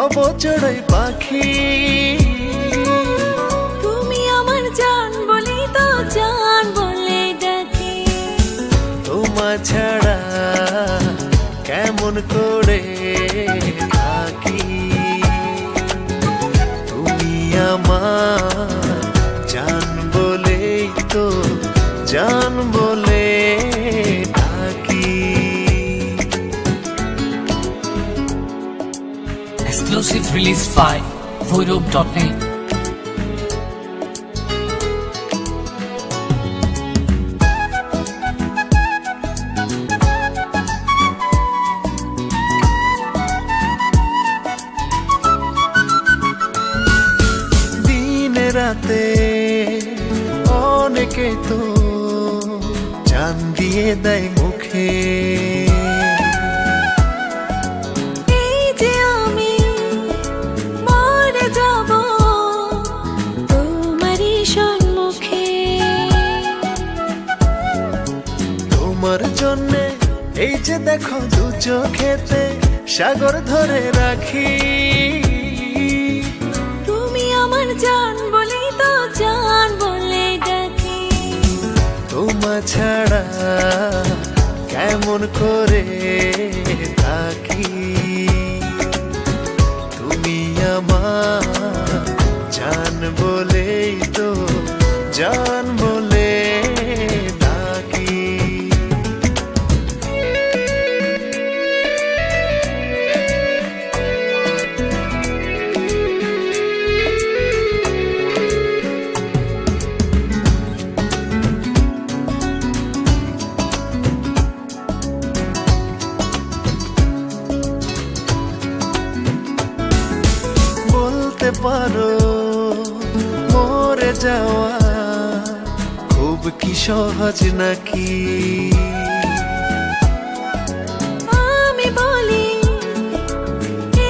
হব চড়াই পাখি। তুমি আমার জান বলি তো জান বলে ডাকি। তোমার ছাড়া কেমন করে থাকি। তুমি আমার জান বলেই তো জান বলে ডাকি। Exclusive release by Voirub.net. দিনে রাতে অনেকে তো জান দিয়ে দেয় মুখে। এই যে আমি মরে যাব তোমারই সম্মুখে। তোমার জন্যে এই যে দেখো দু চোখেতে সাগর ধরে রাখি। তুমি আমার জান বলি তো জান বলে ডাকি। তোমার ছাড়া কেমন করে থাকি। তুমি আমার জান বলেই তো জান বলে ডাকি। বলতে পারো মরে যাওয়া খুব কি সহজ নাকি। আমি বলি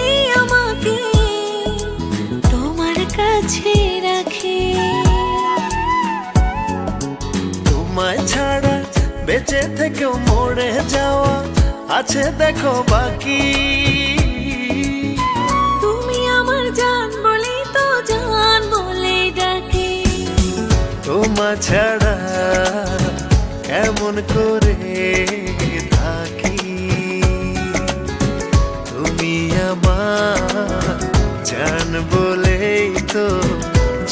এই আমাকে তোমার কাছে রাখি। তোমায় ছাড়া বেঁচে থেকেও মরে যাওয়া আছে দেখো বাকি। তুমি আমার জান বলি তো জান বলে ডাকি। তোমার ছাড়া কেমন করে থাকি। তুমি আমার জান বলেই তো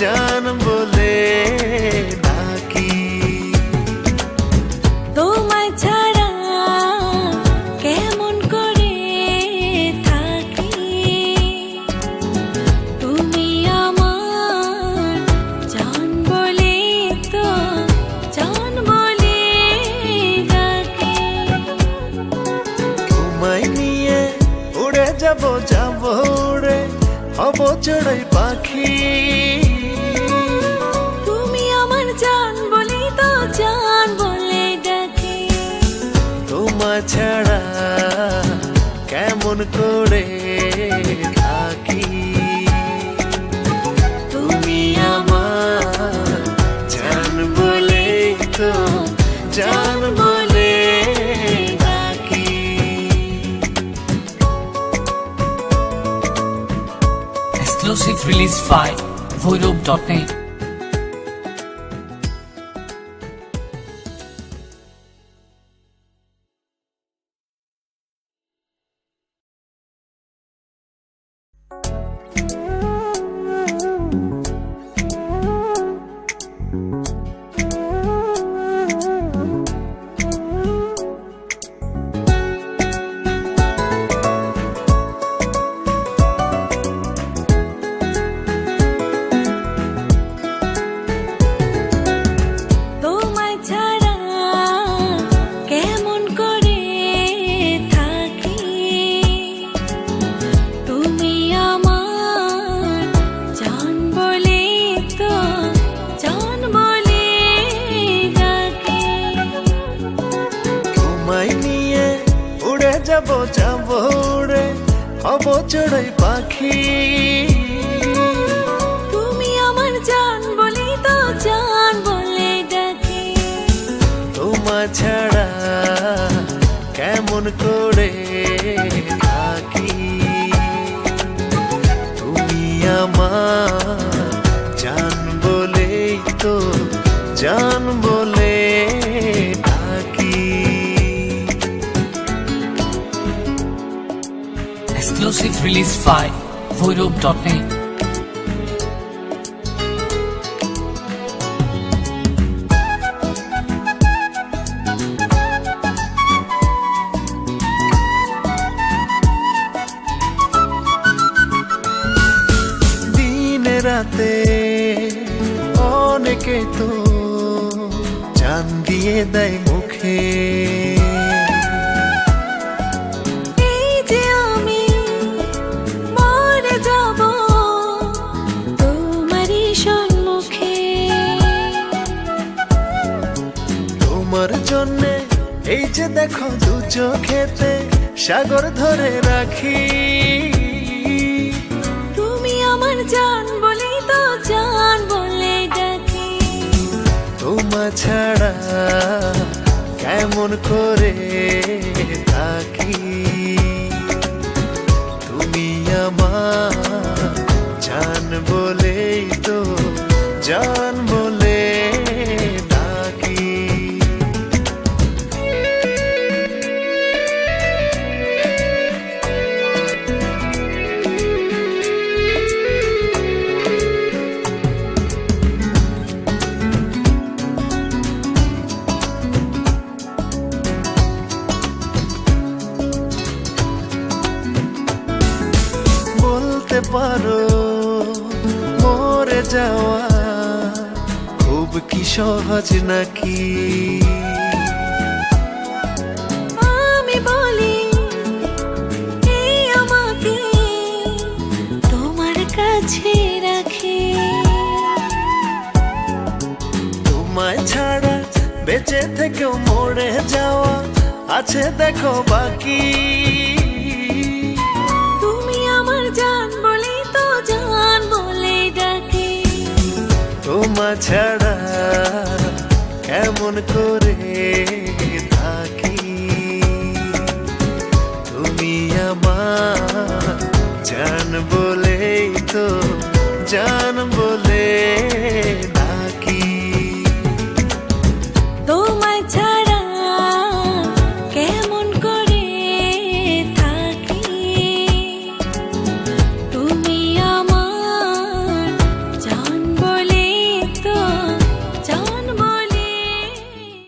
জান বলে ডাকি। তোমায় ছাড়া কেমন করে থাকি। তুমি আমার জান বলে তো জান বলে ডাকি। তোমায় নিয়ে উড়ে যাব যাব উড়ে হব চড়াই পাখি। তুমি আমার জান বলি তো জান বলে ডাকি। তোমার ছাড়া কেমন করে থাকি। তুমি আমার জান বলেই তো জান বলে ডাকি। Exclusive release by Voirub.net. তোমায় ছাড়া কেমন করে থাকি। তুমি আমার জান বলে তো জান বলে ডাকি। তোমায় নিয়ে উড়ে যাব যাব উড়ে হব চড়াই পাখি। তুমি আমার জান বলি তো জান বলে ডাকি। তোমার ছাড়া কেমন করে থাকি। Voirub.net. দিনে রাতে অনেকে তো জান দিয়ে দেয় মুখে, এই যে আমি মরে যাব তোমারই সম্মুখে। তোমার জন্যে এই যে দেখো দু চোখেতে সাগর ধরে রাখি। তুমি আমার জান বলি তো জান বলে ডাকি। তোমা ছাড়া কেমন করে থাকি, তুমি আমার জান বলেই তো জান বলে ডাকি। বলতে পারো মরে যাওয়া খুব কি সহজ নাকি? আমি বলি এই আমাকে তোমার কাছে রাখি। তোমায় ছাড়া বেঁচে থেকেও মরে যাওয়া আছে দেখো বাকি। তুমি আমার জান বলি তো জান বলে ডাকি। তোমা ছাড়া কেমন করে